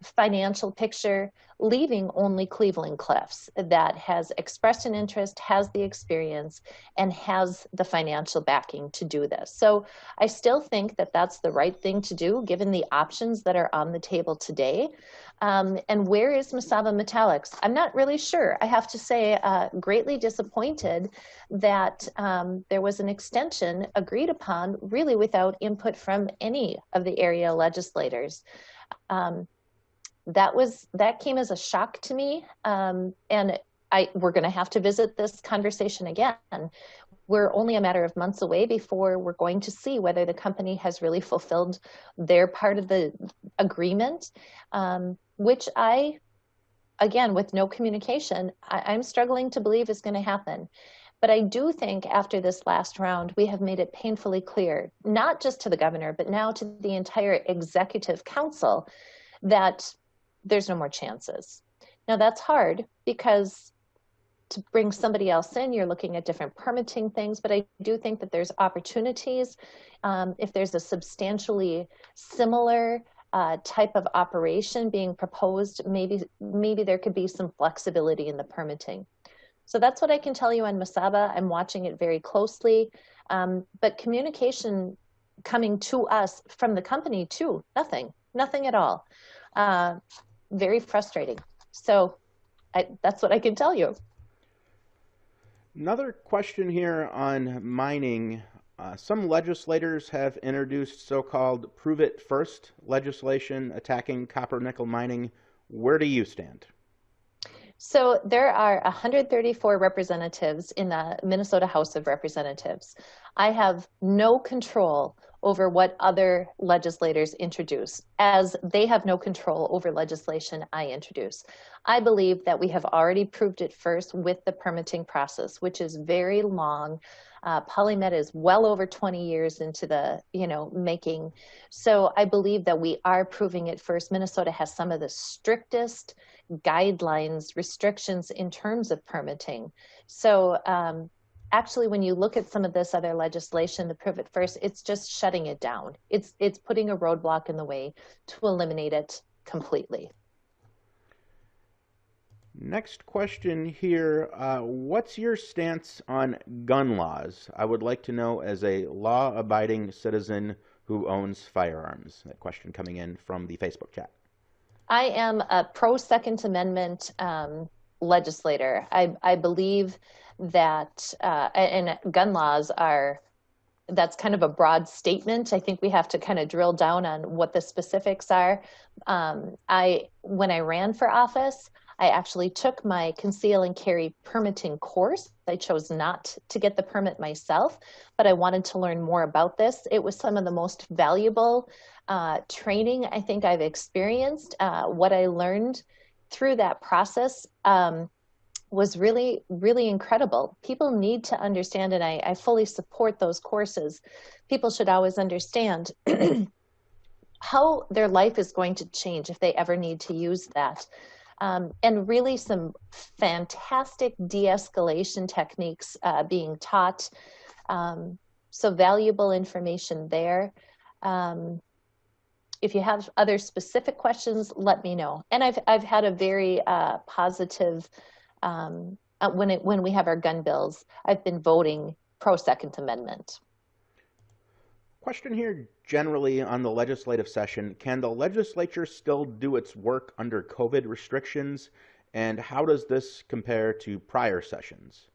financial picture, leaving only Cleveland Cliffs that has expressed an interest, has the experience, and has the financial backing to do this. So I still think that that's the right thing to do, given the options that are on the table today. And where is Mesabi Metallics? I'm not really sure. I have to say, greatly disappointed that there was an extension agreed upon really without input from any of the area legislators. That came as a shock to me, and we're going to have to visit this conversation again. We're only a matter of months away before we're going to see whether the company has really fulfilled their part of the agreement, which again, with no communication, I'm struggling to believe is going to happen. But I do think after this last round, we have made it painfully clear, not just to the governor, but now to the entire executive council, that there's no more chances. Now that's hard because to bring somebody else in, you're looking at different permitting things, but I do think that there's opportunities. If there's a substantially similar type of operation being proposed, maybe there could be some flexibility in the permitting. So that's what I can tell you on Mesabi. I'm watching it very closely, but communication coming to us from the company too, nothing at all. Very frustrating. So that's what I can tell you. Another question here on mining. Some legislators have introduced so-called prove it first legislation attacking copper nickel mining. Where do you stand? So there are 134 representatives in the Minnesota House of Representatives. I have no control over what other legislators introduce, as they have no control over legislation I introduce. I believe that we have already proved it first with the permitting process, which is very long. Polymed is well over 20 years into the, making. So I believe that we are proving it first. Minnesota has some of the strictest guidelines, restrictions in terms of permitting. So actually, when you look at some of this other legislation, the prove it first, it's just shutting it down. It's putting a roadblock in the way to eliminate it completely. Next question here. What's your stance on gun laws? I would like to know as a law-abiding citizen who owns firearms. That question coming in from the Facebook chat. I am a pro-Second Amendment legislator. I believe that, and gun laws that's kind of a broad statement. I think we have to kind of drill down on what the specifics are. When I ran for office, I actually took my conceal and carry permitting course. I chose not to get the permit myself, but I wanted to learn more about this. It was some of the most valuable training I think I've experienced. What I learned through that process was really, really incredible. People need to understand, and I fully support those courses. People should always understand how their life is going to change if they ever need to use that. And really some fantastic de-escalation techniques being taught. So valuable information there. If you have other specific questions, let me know. And I've had a very positive, when we have our gun bills, I've been voting pro-Second Amendment. Question here generally on the legislative session. Can the legislature still do its work under COVID restrictions? And how does this compare to prior sessions?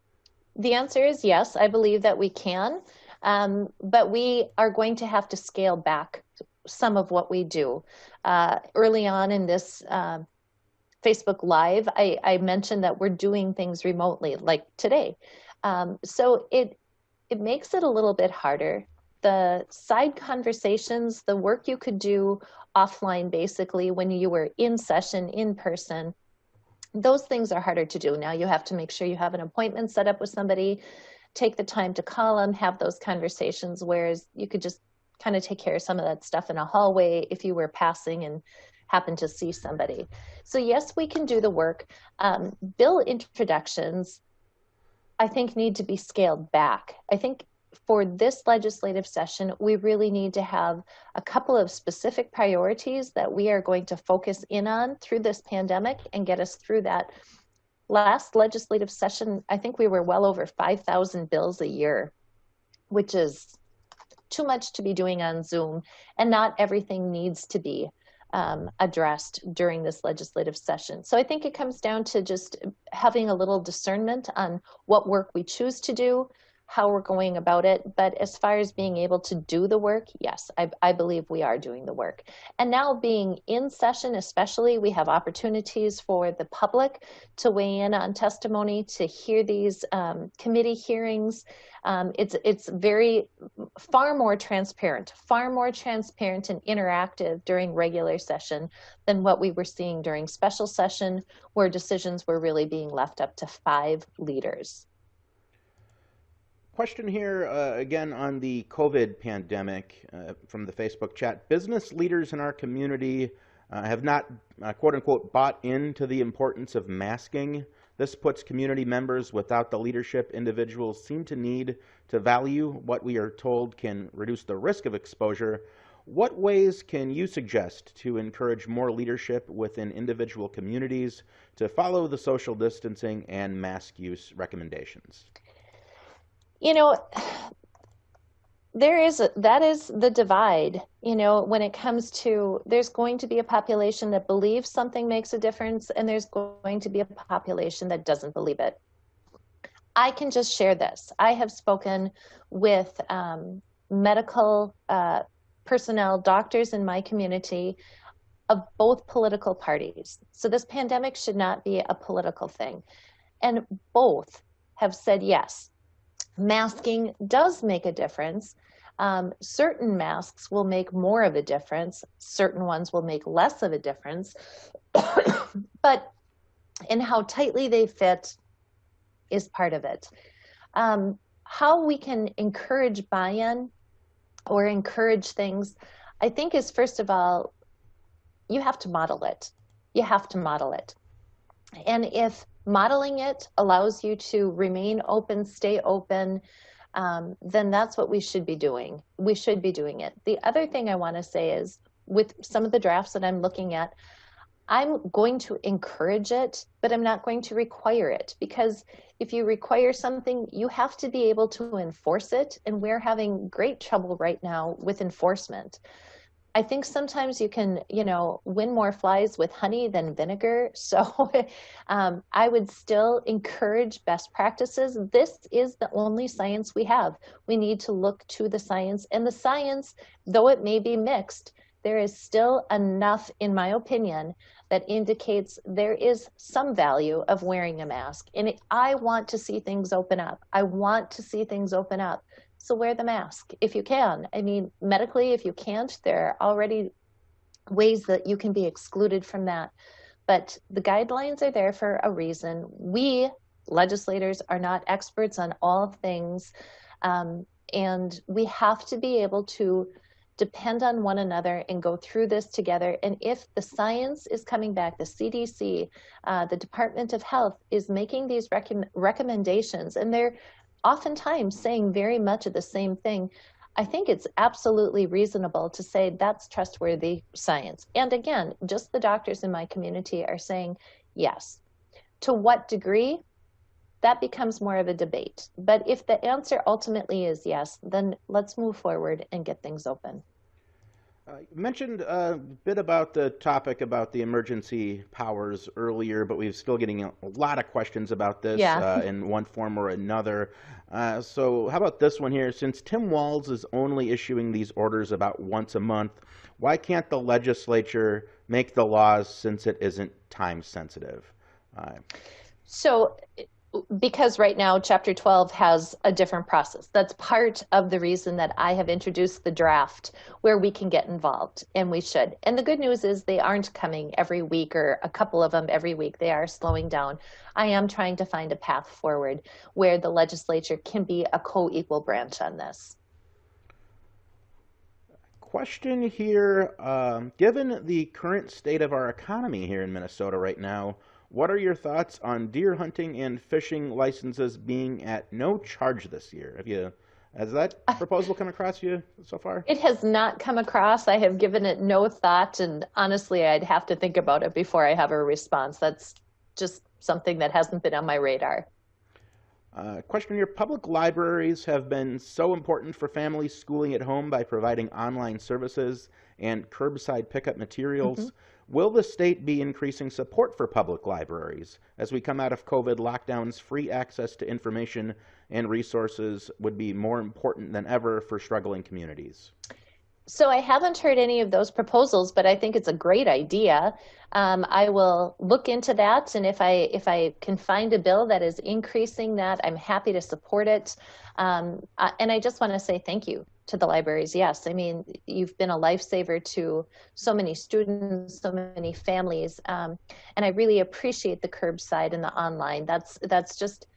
The answer is yes, I believe that we can. But we are going to have to scale back some of what we do. Early on in this Facebook Live, I mentioned that we're doing things remotely, like today. So it makes it a little bit harder. The side conversations, the work you could do offline, basically, when you were in session, in person, those things are harder to do. Now you have to make sure you have an appointment set up with somebody, take the time to call them, have those conversations, whereas you could just kind of take care of some of that stuff in a hallway if you were passing and happen to see somebody. So yes, we can do the work. Bill introductions, I think, need to be scaled back. I think for this legislative session, we really need to have a couple of specific priorities that we are going to focus in on through this pandemic and get us through that. Last legislative session, I think we were well over 5,000 bills a year, which is too much to be doing on Zoom, and not everything needs to be addressed during this legislative session. So I think it comes down to just having a little discernment on what work we choose to do, how we're going about it. But as far as being able to do the work, yes, I believe we are doing the work. And now being in session, especially, we have opportunities for the public to weigh in on testimony, to hear these committee hearings. It's far more transparent and interactive during regular session than what we were seeing during special session, where decisions were really being left up to 5 leaders. Question here again on the COVID pandemic from the Facebook chat. Business leaders in our community have not, quote unquote, bought into the importance of masking. This puts community members without the leadership individuals seem to need to value what we are told can reduce the risk of exposure. What ways can you suggest to encourage more leadership within individual communities to follow the social distancing and mask use recommendations? You know, that is the divide, when it comes to, there's going to be a population that believes something makes a difference, and there's going to be a population that doesn't believe it. I can just share this. I have spoken with medical personnel, doctors in my community of both political parties. So this pandemic should not be a political thing. And both have said yes. Masking does make a difference. Certain masks will make more of a difference. Certain ones will make less of a difference. But in how tightly they fit is part of it. how we can encourage buy-in or encourage things, I think is, first of all, you have to model it. You have to model it. And if modeling it allows you to remain open, stay open, then that's what we should be doing. We should be doing it. The other thing I want to say is, with some of the drafts that I'm looking at, I'm going to encourage it, but I'm not going to require it, because if you require something, you have to be able to enforce it. And we're having great trouble right now with enforcement. I think sometimes you can, win more flies with honey than vinegar. So I would still encourage best practices. This is the only science we have. We need to look to the science, and the science, though it may be mixed, there is still enough, in my opinion, that indicates there is some value of wearing a mask. And I want to see things open up. I want to see things open up. So wear the mask if you can. I mean, medically, if you can't, there are already ways that you can be excluded from that. But the guidelines are there for a reason. We, legislators, are not experts on all things. And we have to be able to depend on one another and go through this together. And if the science is coming back, the CDC, the Department of Health is making these recommendations, and they're oftentimes saying very much of the same thing, I think it's absolutely reasonable to say that's trustworthy science. And again, just the doctors in my community are saying yes. To what degree? That becomes more of a debate. But if the answer ultimately is yes, then let's move forward and get things open. You mentioned a bit about the topic about the emergency powers earlier, but we're still getting a lot of questions about this in one form or another. So how about this one here? Since Tim Walz is only issuing these orders about once a month, why can't the legislature make the laws since it isn't time sensitive? So because right now Chapter 12 has a different process. That's part of the reason that I have introduced the draft where we can get involved, and we should. And the good news is they aren't coming every week or a couple of them every week. They are slowing down. I am trying to find a path forward where the legislature can be a co-equal branch on this. Question here, given the current state of our economy here in Minnesota right now, what are your thoughts on deer hunting and fishing licenses being at no charge this year? Has that proposal come across you so far? It has not come across. I have given it no thought, and honestly, I'd have to think about it before I have a response. That's just something that hasn't been on my radar. Question here, public libraries have been so important for families schooling at home by providing online services and curbside pickup materials. Mm-hmm. Will the state be increasing support for public libraries? As we come out of COVID lockdowns, free access to information and resources would be more important than ever for struggling communities. So I haven't heard any of those proposals, but I think it's a great idea. I will look into that, and if I can find a bill that is increasing that, I'm happy to support it. And I just want to say thank you to the libraries. Yes, I mean, you've been a lifesaver to so many students, so many families, and I really appreciate the curbside and the online. That's just,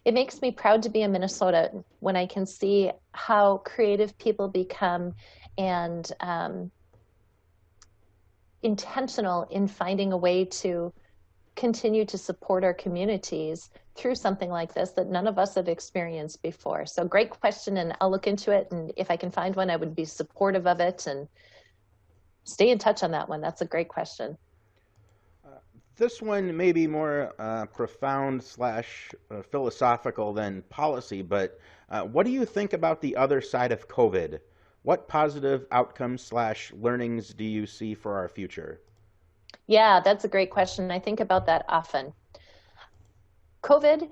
it makes me proud to be in Minnesota when I can see how creative people become and intentional in finding a way to continue to support our communities through something like this that none of us have experienced before. So great question, and I'll look into it, and if I can find one, I would be supportive of it, and stay in touch on that one. That's a great question. This one may be more profound / philosophical than policy, but what do you think about the other side of COVID? What positive outcomes / learnings do you see for our future? Yeah, that's a great question. I think about that often. COVID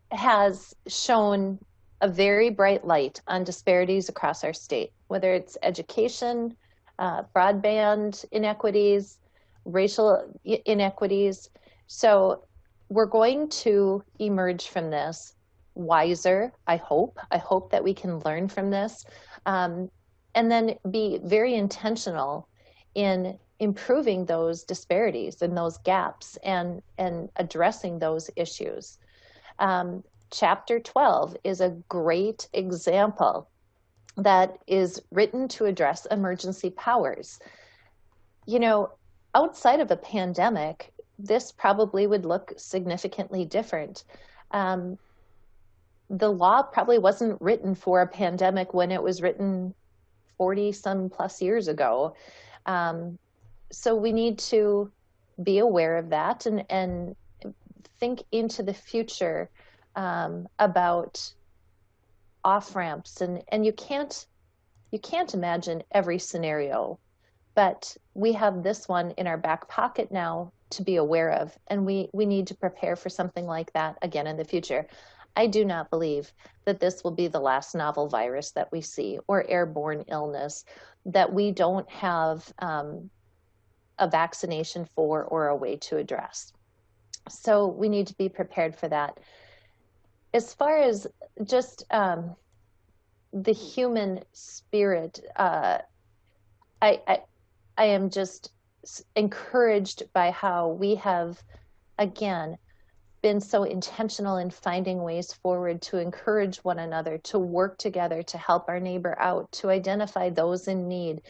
has shown a very bright light on disparities across our state, whether it's education, broadband inequities, racial inequities. So we're going to emerge from this wiser, I hope. I hope that we can learn from this, and then be very intentional in improving those disparities and those gaps and addressing those issues. Chapter 12 is a great example that is written to address emergency powers. You know, outside of a pandemic, this probably would look significantly different. Um, the law probably wasn't written for a pandemic when it was written 40 some plus years ago. So we need to be aware of that and think into the future about off ramps, and you can't imagine every scenario, but we have this one in our back pocket now to be aware of, and we need to prepare for something like that again in the future. I do not believe that this will be the last novel virus that we see or airborne illness that we don't have a vaccination for or a way to address. So we need to be prepared for that. As far as just the human spirit, I am just encouraged by how we have, again, been so intentional in finding ways forward to encourage one another, to work together, to help our neighbor out, to identify those in need.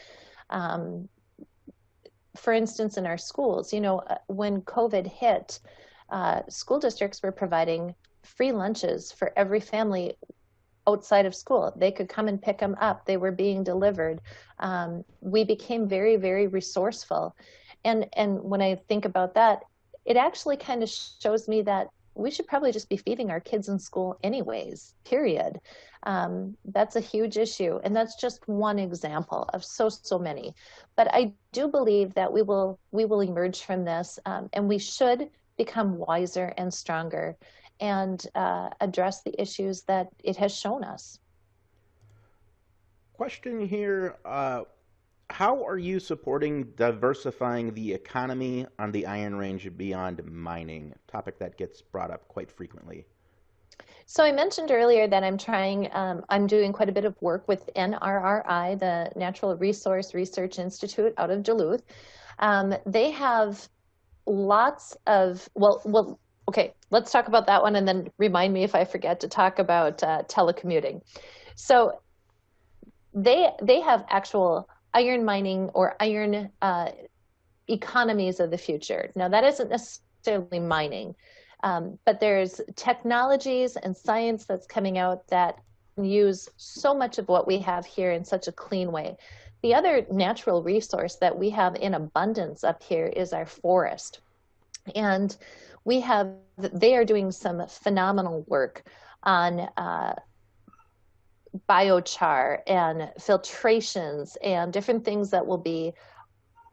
For instance, in our schools, you know, when COVID hit, school districts were providing free lunches for every family outside of school. They could come and pick them up. They were being delivered. We became very, very resourceful. And when I think about that, it actually kind of shows me that we should probably just be feeding our kids in school anyways, period. That's a huge issue. And that's just one example of so many. But I do believe that we will emerge from this, and we should become wiser and stronger and address the issues that it has shown us. Question here. How are you supporting diversifying the economy on the Iron Range beyond mining? A topic that gets brought up quite frequently. So I mentioned earlier that I'm doing quite a bit of work with NRRI, the Natural Resource Research Institute out of Duluth. They have lots of, okay, let's talk about that one and then remind me if I forget to talk about telecommuting. So they have actual iron mining or iron economies of the future. Now that isn't necessarily mining, but there's technologies and science that's coming out that use so much of what we have here in such a clean way. The other natural resource that we have in abundance up here is our forest. And they are doing some phenomenal work on biochar and filtrations and different things that will be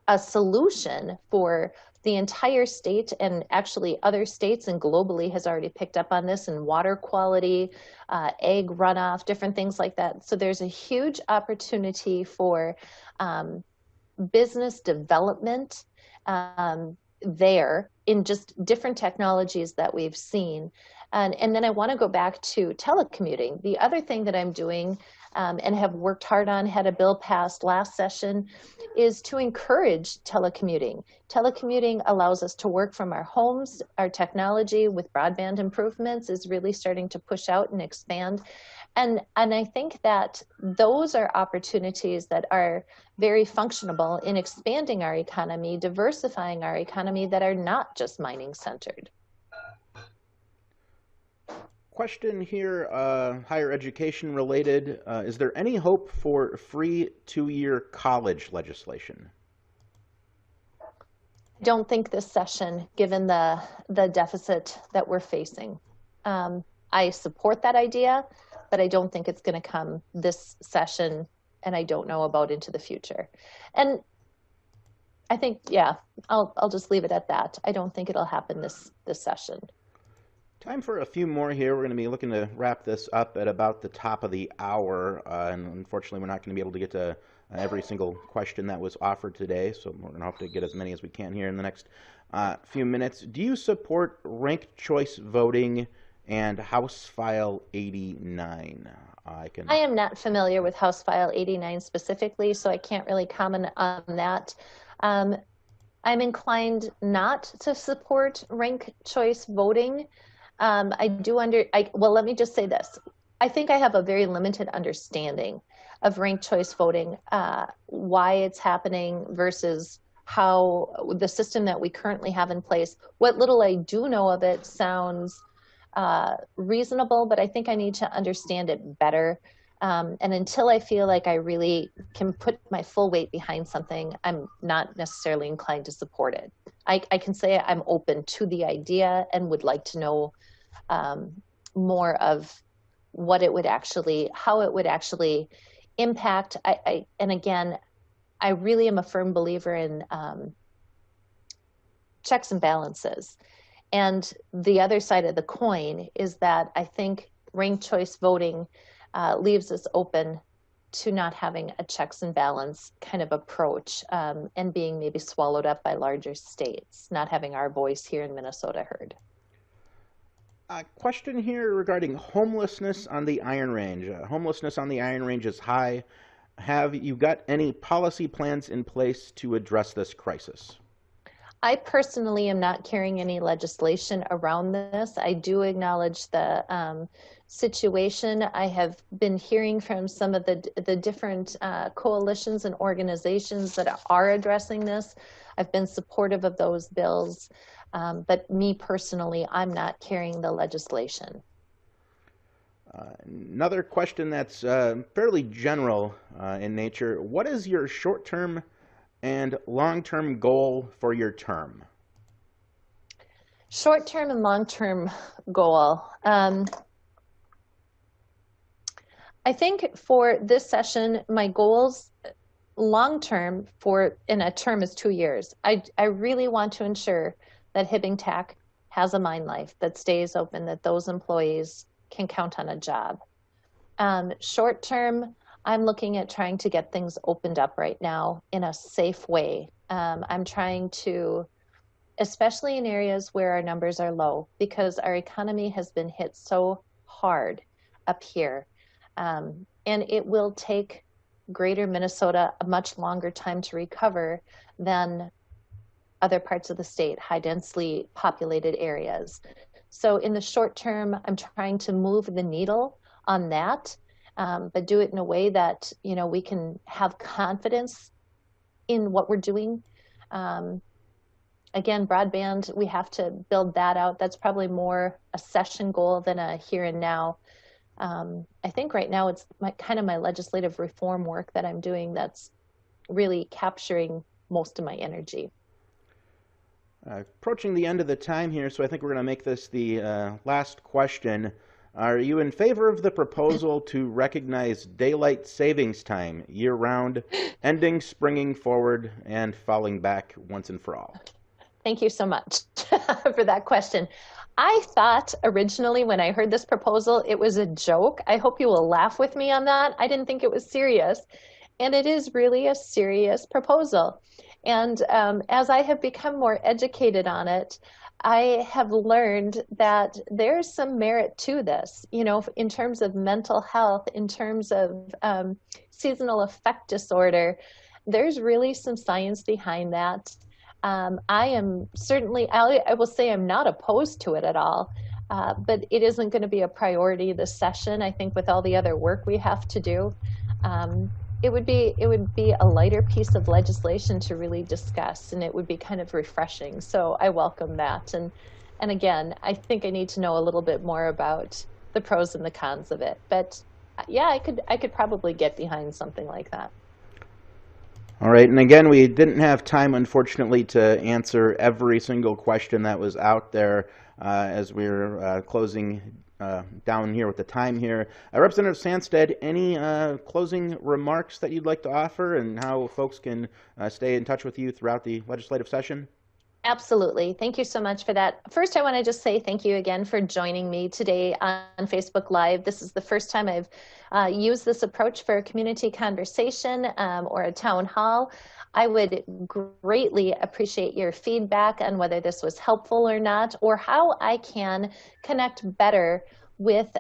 a solution for the entire state, and actually other states and globally has already picked up on this, and water quality, egg runoff, different things like that. So there's a huge opportunity for business development there in just different technologies that we've seen. And then I want to go back to telecommuting. The other thing that I'm doing and have worked hard on, had a bill passed last session, is to encourage telecommuting. Telecommuting allows us to work from our homes. Our technology with broadband improvements is really starting to push out and expand. And I think that those are opportunities that are very functional in expanding our economy, diversifying our economy, that are not just mining centered. Question here, higher education related. Is there any hope for free 2-year college legislation? I don't think this session, given the deficit that we're facing. I support that idea, but I don't think it's going to come this session, and I don't know about into the future. And I think, yeah, I'll just leave it at that. I don't think it'll happen this session. Time for a few more here. We're going to be looking to wrap this up at about the top of the hour, and unfortunately we're not going to be able to get to every single question that was offered today, so we're going to have to get as many as we can here in the next few minutes. Do you support ranked choice voting and House File 89? I am not familiar with House File 89 specifically, so I can't really comment on that. I'm inclined not to support ranked choice voting. Well, let me just say this. I think I have a very limited understanding of ranked choice voting, why it's happening versus how the system that we currently have in place. What little I do know of it sounds reasonable, but I think I need to understand it better. And until I feel like I really can put my full weight behind something, I'm not necessarily inclined to support it. I can say I'm open to the idea and would like to know more of what it would actually, how it would actually impact. And again, I really am a firm believer in checks and balances. And the other side of the coin is that I think ranked choice voting leaves us open to not having a checks and balance kind of approach, and being maybe swallowed up by larger states, not having our voice here in Minnesota heard. A question here regarding homelessness on the Iron Range. Homelessness on the Iron Range is high. Have you got any policy plans in place to address this crisis? I personally am not carrying any legislation around this. I do acknowledge the situation. I have been hearing from some of the different coalitions and organizations that are addressing this. I've been supportive of those bills, but me personally, I'm not carrying the legislation. Another question that's fairly general in nature. What is your short-term and long-term goal for your term? Short-term and long-term goal. I think for this session, my goals long-term in a term is 2 years. I really want to ensure that Hibbing Tac has a mine life that stays open, that those employees can count on a job. Short-term, I'm looking at trying to get things opened up right now in a safe way. I'm trying to, especially in areas where our numbers are low, because our economy has been hit so hard up here. And it will take greater Minnesota a much longer time to recover than other parts of the state, high densely populated areas. So in the short term, I'm trying to move the needle on that, but do it in a way that, you know, we can have confidence in what we're doing. Again, broadband, we have to build that out. That's probably more a session goal than a here and now. I think right now it's kind of my legislative reform work that I'm doing that's really capturing most of my energy. Approaching the end of the time here, so I think we're going to make this the last question. Are you in favor of the proposal to recognize daylight savings time year-round, ending springing forward and falling back once and for all? Thank you so much for that question. I thought originally when I heard this proposal, it was a joke. I hope you will laugh with me on that. I didn't think it was serious. And it is really a serious proposal. And as I have become more educated on it, I have learned that there's some merit to this, you know, in terms of mental health, in terms of seasonal affect disorder. There's really some science behind that. I am certainly, I will say I'm not opposed to it at all, but it isn't going to be a priority this session. I think with all the other work we have to do, it would be a lighter piece of legislation to really discuss, and it would be kind of refreshing. So I welcome that. And again, I think I need to know a little bit more about the pros and the cons of it. But yeah, I could probably get behind something like that. All right, and again, we didn't have time, unfortunately, to answer every single question that was out there as we're closing down here with the time here. Representative Sandstede, any closing remarks that you'd like to offer and how folks can stay in touch with you throughout the legislative session? Absolutely. Thank you so much for that. First, I want to just say thank you again for joining me today on Facebook Live. This is the first time I've used this approach for a community conversation or a town hall. I would greatly appreciate your feedback on whether this was helpful or not, or how I can connect better with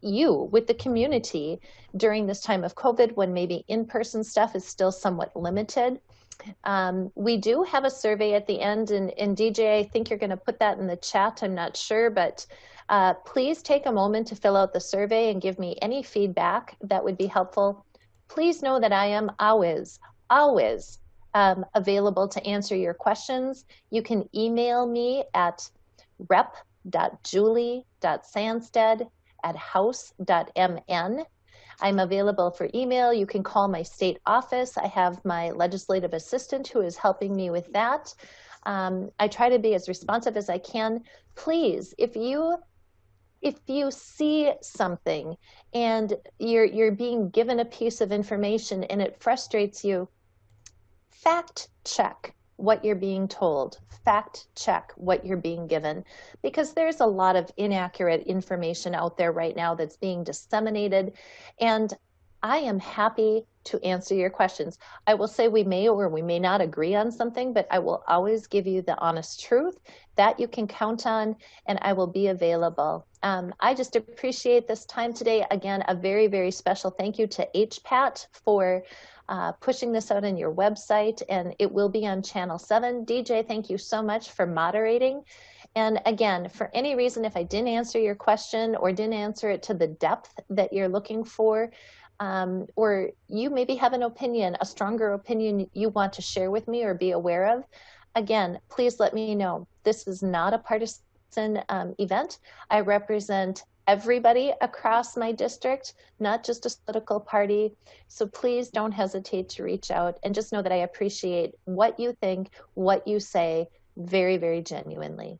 you, with the community during this time of COVID when maybe in-person stuff is still somewhat limited. We do have a survey at the end, and DJ, I think you're going to put that in the chat. I'm not sure, but Please take a moment to fill out the survey and give me any feedback that would be helpful. Please know that I am always available to answer your questions. You can email me at rep.julie.sandstede@house.mn. I'm available for email. You can call my state office. I have my legislative assistant who is helping me with that. I try to be as responsive as I can. Please, if you see something and you're being given a piece of information and it frustrates you, fact check what you're being told. Fact check what you're being given, because there's a lot of inaccurate information out there right now that's being disseminated, and I am happy to answer your questions. I will say we may or we may not agree on something, but I will always give you the honest truth that you can count on, and I will be available. I just appreciate this time today. Again, a very, very special thank you to HPAT for pushing this out on your website, and it will be on Channel 7. DJ, thank you so much for moderating. And again, for any reason, if I didn't answer your question or didn't answer it to the depth that you're looking for, or you maybe have an opinion, a stronger opinion you want to share with me or be aware of, again, please let me know. This is not a partisan event. I represent everybody across my district, not just a political party. So please don't hesitate to reach out, and just know that I appreciate what you think, what you say, very, very genuinely.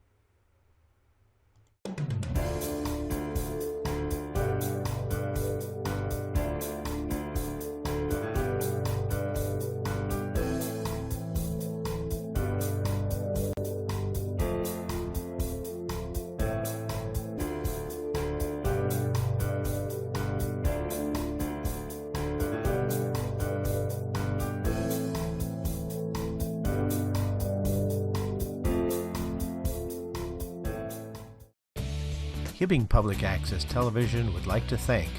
Hibbing Public Access Television would like to thank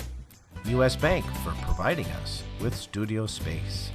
U.S. Bank for providing us with studio space.